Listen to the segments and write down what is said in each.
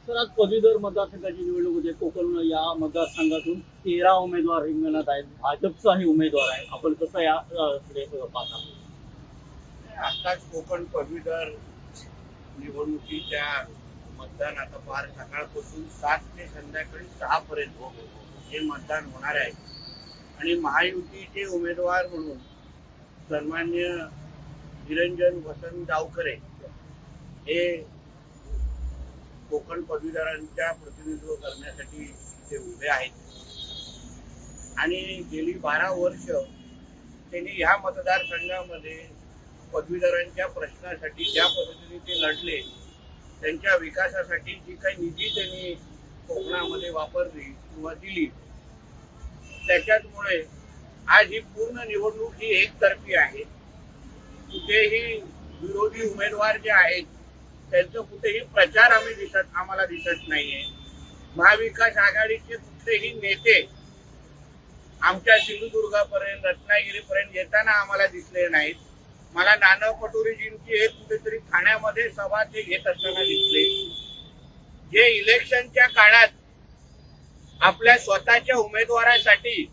तर आज पदवीधर मतदारसंघाची निवडणूक होते. कोकण या मतदारसंघातून 13 उमेदवार रिंगणात आहेत. भाजपचाही उमेदवार आहे. आपण कसं या पाहता? आताच कोकण पदवीधर निवडणुकीच्या मतदान आता फार सकाळपासून 7 ते संध्याकाळी 6 पर्यंत हे मतदान होणार आहे. आणि महायुतीचे उमेदवार म्हणून सन्मान्य निरंजन वसंत डावखरे हे कोकण पदवीधरांच्या प्रतिनिधित्व करण्यासाठी ते उभे आहेत. आणि गेली 12 वर्ष त्यांनी ह्या मतदारसंघामध्ये पदवीधरांच्या प्रश्नासाठी ज्या पद्धतीने ते लढले, त्यांच्या विकासासाठी जी काही निधी त्यांनी कोकणामध्ये वापरली किंवा दिली, त्याच्यामुळे आज ही पूर्ण निवडणूक ही एकतर्फी आहे. कुठेही विरोधी उमेदवार जे आहेत त्यांचं कुठेही प्रचार आम्हाला दिसत नाहीये. महाविकास आघाडीचे कुठलेही नेते आमच्या सिंधुदुर्गापर्यंत रत्नागिरीपर्यंत येताना आम्हाला दिसले नाहीत. मला नाना पटोलेजींची एक कुठेतरी ठाण्यामध्ये सभा ते घेत असताना दिसले. जे इलेक्शनच्या काळात आपल्या स्वतःच्या उमेदवारासाठी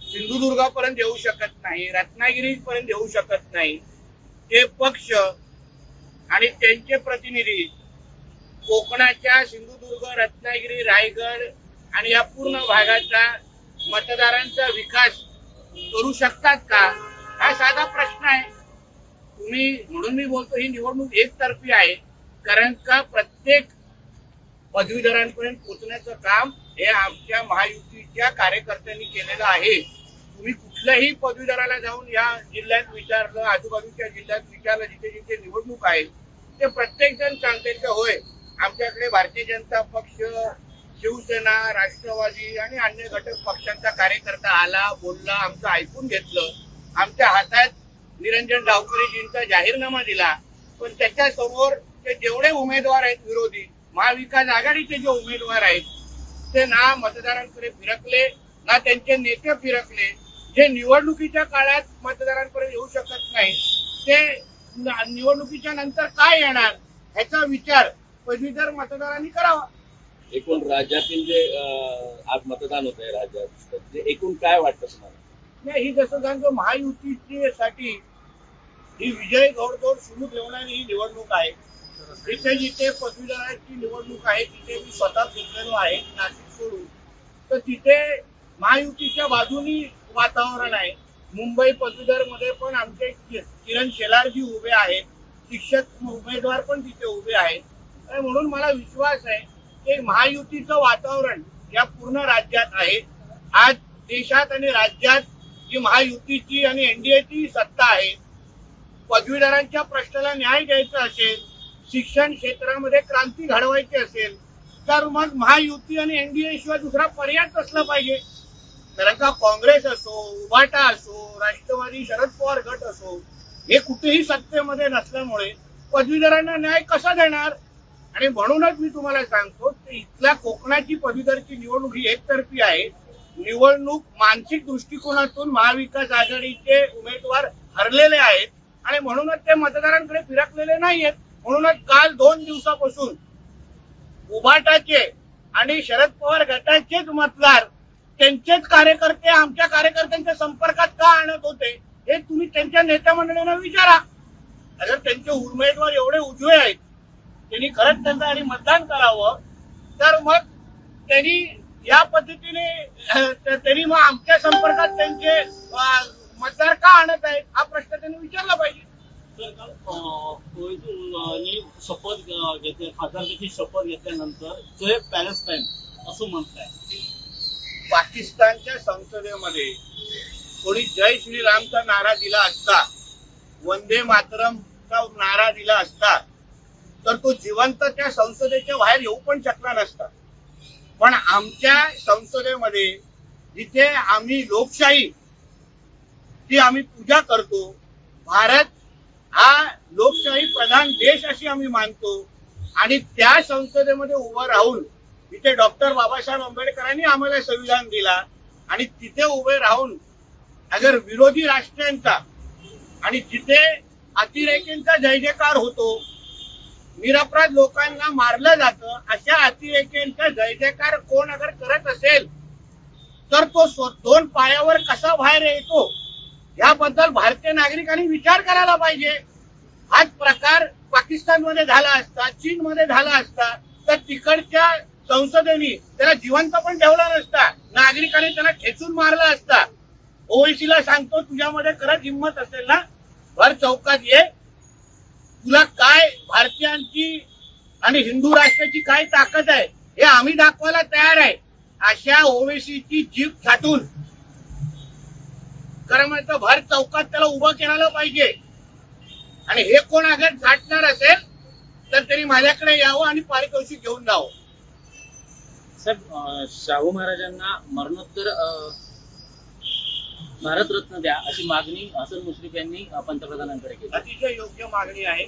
सिंधुदुर्गापर्यंत येऊ शकत नाही, रत्नागिरीपर्यंत येऊ शकत नाही, ते पक्ष आणि त्यांचे प्रतिनिधी कोकणाच्या सिंधुदुर्ग, रत्नागिरी, रायगड आणि या पूर्ण भागाचा मतदारांचा विकास करू शकतात का? हा साधा प्रश्न आहे. म्हणून मी बोलतो ही निवडणूक एकतर्फी आहे. कारण का प्रत्येक पदवीधरांपर्यंत पोहोचण्याचं काम हे आमच्या महायुतीच्या कार्यकर्त्यांनी केलेलं आहे. तुम्ही कुठल्याही पदवीधराला जाऊन या जिल्ह्यात विचारलं, आजूबाजूच्या जिल्ह्यात विचारलं, जिथे जिथे निवडणूक आहे, ते प्रत्येक जण सांगते की होय आमच्याकडे भारतीय जनता पक्ष, शिवसेना, राष्ट्रवादी आणि अन्य घटक पक्षांचा कार्यकर्ता आला, बोलला, आमचं ऐकून घेतलं, आमच्या हातात निरंजन डावखरेजींचा जाहीरनामा दिला. पण त्याच्या समोर ते जेवढे उमेदवार आहेत विरोधी, महाविकास आघाडीचे जे उमेदवार आहेत, ते ना मतदारांकडे फिरकले, ना त्यांचे नेते फिरकले. जे निवडणुकीच्या काळात मतदारांपर्यंत येऊ शकत नाही, ते निवडणुकीच्या नंतर काय येणार ह्याचा विचार पदवीधर मतदारांनी करावा. एकूण राज्यातील जे आज मतदान होत आहे राज्यात, ते एकूण काय वाटतं तुम्हाला? नाही, ही जसं सांगतो महायुतीसाठी ही विजय घोडदौड सुरू ठेवणारी ही निवडणूक आहे. जिथे जिथे पदवीधरांची निवडणूक आहे तिथे मी स्वतः फिरलेलो आहे, नाशिक सोडून, तर तिथे महायुतीच्या बाजूनी वातावरण आहे. मुंबई पदवीधर मध्ये पण आमचे किरण शेलारजी उभे आहेत, शिक्षक उमेदवार पण तिथे उभे आहेत. आणि म्हणून मला विश्वास आहे की महायुतीचं वातावरण या पूर्ण राज्यात आहे. आज देशात आणि राज्यात जी महायुतीची आणि एनडीएची सत्ता आहे, पदवीधरांच्या प्रश्नाला न्याय द्यायचा असेल, शिक्षण क्षेत्रामध्ये क्रांती घडवायची असेल, तर मग महायुती आणि एनडीए शिवाय दुसरा पर्याय असला पाहिजे. कारण का काँग्रेस असो, उभाटा असो, राष्ट्रवादी, शरद पवार गट असो, हे कुठेही सत्तेमध्ये नसल्यामुळे पदवीधरांना न्याय कसा देणार? आणि म्हणूनच मी तुम्हाला सांगतो की इथल्या कोकणाची पदवीधरची निवडणूक ही एकतर्फी आहे. निवडणूक मानसिक दृष्टिकोनातून महाविकास आघाडीचे उमेदवार हरलेले आहेत आणि म्हणूनच ते मतदारांकडे फिरकलेले नाहीयेत. म्हणूनच काल 2 दिवसापासून उभाटाचे आणि शरद पवार गटाचेच मतदार त्यांचेच कार्यकर्ते आमच्या कार्यकर्त्यांच्या संपर्कात का आणत होते हे तुम्ही त्यांच्या नेत्या मंडळींना विचारा. अगर त्यांचे उमेदवार एवढे उजवे आहेत, त्यांनी खरंच त्यांच्यासाठी मतदान करावं, तर मग त्यांनी या पद्धतीने त्यांनी मग आमच्या संपर्कात त्यांचे मतदार का आणत आहेत हा प्रश्न त्यांनी विचारला पाहिजे. शपथ घेतली, खासदारकीची शपथ घेतल्यानंतर जय पॅलेस्टाईन असं म्हणताय. पाकिस्तानच्या संसदेमध्ये कोणी जय श्रीरामचा नारा दिला असता, वंदे मातरमचा नारा दिला असता, तर तो जिवंत त्या संसदेच्या बाहेर येऊ पण शकला नसता. पण आमच्या संसदेमध्ये जिथे आम्ही लोकशाही ची आम्ही पूजा करतो, भारत हा लोकशाही प्रधान देश अशी आम्ही मानतो, आणि त्या संसदेमध्ये उभं राहून जिथे डॉक्टर बाबासाहेब आंबेडकरांनी आम्हाला संविधान दिला आणि तिथे उभे राहून अगर विरोधी राष्ट्रांचा आणि जिथे अतिरेक्यांचा जय जयकार होतो, निरपराध लोकांना मारलं जातं, अशा अतिरेक्यांचा जय जयकार कोण अगर करत असेल तर तो दोन पायावर कसा बाहेर येतो याबद्दल भारतीय नागरिकांनी विचार करायला पाहिजे. हाच प्रकार पाकिस्तानमध्ये झाला असता, चीनमध्ये झाला असता तर तिकडच्या संसदेने त्याला जिवंत पण ठेवला नसता, नागरिकांनी त्याला ठेचून मारला असता. ओवेसीला सांगतो, तुझ्यामध्ये खरंच हिंमत असेल ना, भर चौकात ये, तुला काय भारतीयांची आणि हिंदू राष्ट्राची काय ताकद आहे हे आम्ही दाखवायला तयार आहे. अशा ओवेसीची जीभ छाटून खरं म्हणतं भर चौकात त्याला उभं करायला पाहिजे. आणि हे कोण अगर छाटणार असेल तर त्यांनी माझ्याकडे यावं आणि पारितोषिक घेऊन जावं. साहेब, शाहू महाराजांना मरणोत्तर भारतरत्न द्या अशी मागणी हसन मुश्रीफ यांनी पंतप्रधानांकडे केली. अतिशय योग्य मागणी आहे.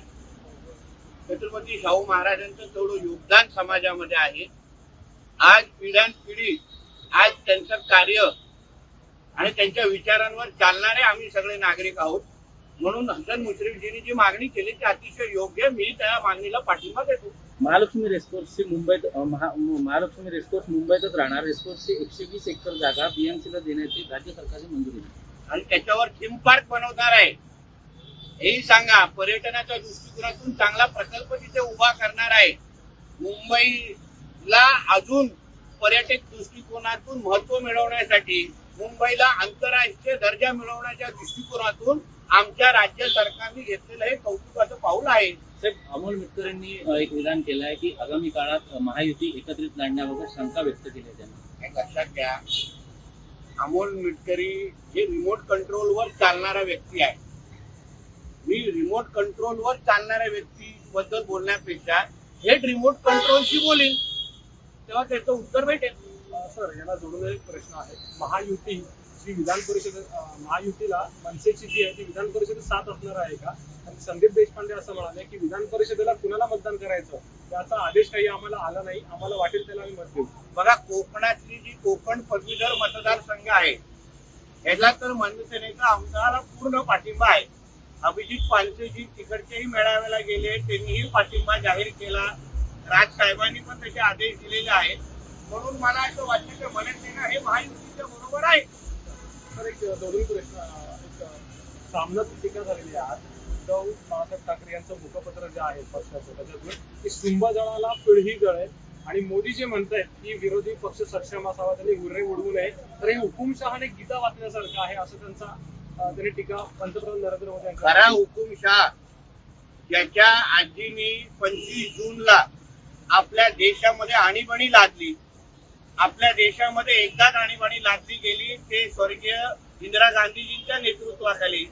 छत्रपती शाहू महाराजांचं तेवढं योगदान समाजामध्ये आहे. आज पिढ्यानपिढी आज त्यांचं कार्य आणि त्यांच्या विचारांवर चालणारे आम्ही सगळे नागरिक आहोत. म्हणून हसन मुश्रीफजींनी जी मागणी केली ती अतिशय योग्य, मी त्या मागणीला पाठिंबा देतो. महालक्ष्मी रेसकोर्सची महालक्ष्मी रेसकोर्स मुंबईतच राहणार. रेसकोर्सची 120 एकर जागा बीएमसीला देण्याची राज्य सरकारने मंजुरी दिली आणि त्याच्यावर थीम पार्क बनवणार आहे. हेही सांगा, पर्यटनाच्या दृष्टिकोनातून चांगला प्रकल्प तिथे उभा करणार आहे. मुंबईला अजून पर्यटक दृष्टिकोनातून महत्व मिळवण्यासाठी, मुंबईला आंतरराष्ट्रीय दर्जा मिळवण्याच्या दृष्टिकोनातून आमच्या राज्य सरकारने घेतलेलं हे कौतुकाचं पाऊल आहे. साहेब, अमोल मिटकर यांनी एक विधान केलं आहे की आगामी काळात महायुती एकत्रित लढण्याबाबत शंका व्यक्त केली आहे. त्यांनी लक्षात घ्या, अमोल मिटकरी हे रिमोट कंट्रोलवर चालणारा व्यक्ती आहे. मी रिमोट कंट्रोलवर चालणाऱ्या व्यक्तीबद्दल बोलण्यापेक्षा थेट रिमोट कंट्रोलशी बोलीन, तेव्हा त्याचं उत्तर भेटेल. सर, याला जोडून एक प्रश्न आहे. महायुती जी विधान परिषद, महायुतीला मनसेची जी आहे ती विधान परिषदेत साथ असणार आहे का? आणि संदीप देशपांडे असं म्हणाले की विधान परिषदेला कुणाला मतदान करायचं त्याचा आदेश काही आम्हाला आला नाही, आम्हाला वाटेल त्याला आम्ही मत देऊ. बघा, कोकणातली जी कोकण पदवीधर मतदारसंघ आहे याला तर मनसेनेचा आमदाराला पूर्ण पाठिंबा आहे. अभिजित पानसेजी तिकडच्याही मेळाव्याला गेले, त्यांनीही पाठिंबा जाहीर केला. राजसाहेबांनी पण त्याचे आदेश दिलेले आहेत. म्हणून मला असं वाटतं की मनसेना हे महायुतीच्या बरोबर आहे. तर एक जोडून प्रश्न, एक सामनाची टीका झालेली आहे. उद्धव बाळासाहेब ठाकरे यांचं मुखपत्र जे आहे पक्षाचं, त्याच्यातून की शुंभ जळाला पिढी जळेल आणि मोदी जे म्हणतायत की विरोधी पक्ष सक्षम असावा, त्यांनी हुर्रे उडवू नये, तर हे हुकुमशहाने गीता वाचण्यासारखं आहे असं त्यांनी टीका पंतप्रधान नरेंद्र मोदी यांनी. खरा हुकुमशहा ज्याच्या आजीनी 25 जूनला आपल्या देशामध्ये आणीबाणी लादली, आपल्या देशामध्ये एकदाच आणीबाणी लादली गेली, ते स्वर्गीय इंदिरा गांधीजींच्या नेतृत्वाखाली.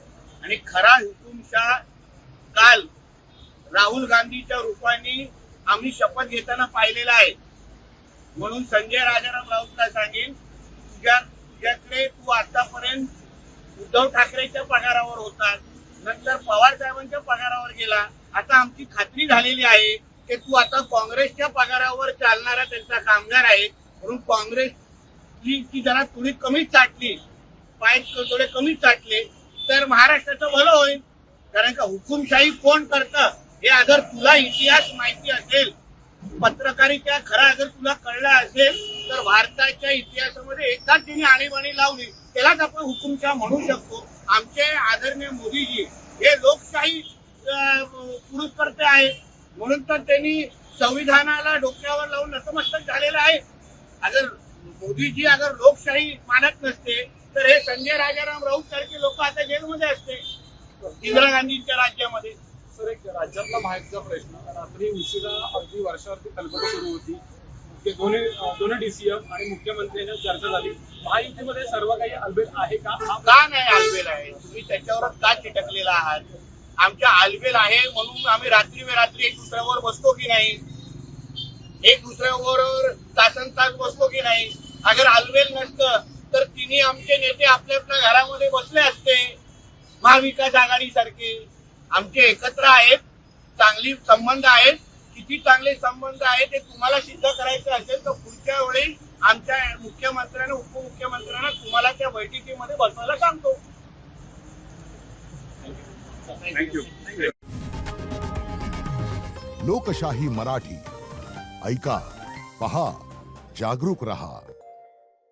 आणि खरा हुकुमशहा काल राहुल गांधीच्या रूपाने आम्ही शपथ घेताना पाहिलेला आहे. म्हणून संजय राजाराम राऊतला सांगेन, तुझ्याकडे तू आतापर्यंत उद्धव ठाकरेच्या पगारावर होता, नंतर पवार साहेबांच्या पगारावर गेला. आता आमची खात्री झालेली आहे की तू आता काँग्रेसच्या पगारावर चालणारा त्यांचा कामगार आहे. म्हणून काँग्रेसची जरा थोडी कमीच चाटली, पाय थोडे कमीच चाटले तर महाराष्ट्राचं भलं होईल. कारण का हुकुमशाही कोण करतं हे अगर तुला इतिहास माहिती असेल, पत्रकारिता खरा अगर तुला कळला असेल, तर भारताच्या इतिहासामध्ये एकदाच त्यांनी आणीबाणी लावली, त्यालाच आपण हुकुमशाह म्हणू शकतो. आमचे आदरणीय मोदीजी हे लोकशाही पुरस्कर्ते आहेत. म्हणून तर त्यांनी संविधानाला डोक्यावर लावून नतमस्तक झालेलं आहे. अगर मोदीजी अगर लोकशाही मानत नसते तर हे संजय राजाराम राऊत सारखे लोक आता जेलमध्ये असते इंदिरा गांधींच्या राज्यामध्ये. सर, एक राज्यातला माहितीचा प्रश्न, रात्री उशिरा अगदी वर्षावरती कल्पना सुरू होती. दोन्ही डीसीएम आणि मुख्यमंत्र्यांच्या चर्चा झाली. महायुतीमध्ये सर्व काही आलबेल आहे का? का नाही आलबेल आहे? तुम्ही त्याच्यावरच का चिटकलेला आहात? आमच्या आलबेल आहे म्हणून आम्ही रात्री बेरात्री एक दुसऱ्यावर बसतो की नाही, एक दुसऱ्यावर तासन तास बसतो की नाही. अगर आलबेल नसतं तर तिन्ही आमचे नेते आपल्या आपल्या घरामध्ये बसले असते. महाविकास आघाडी सारखे आमचे एकत्र आहेत, चांगली संबंध आहेत. किती चांगले संबंध आहेत ते तुम्हाला सिद्ध करायचं असेल तर पुढच्या वेळी आमच्या मुख्यमंत्र्यांना उपमुख्यमंत्र्यांना तुम्हाला त्या बैठकीमध्ये बसवायला सांगतो. थँक्यू. लोकशाही मराठी ऐका, पहा, जागरूक रहा.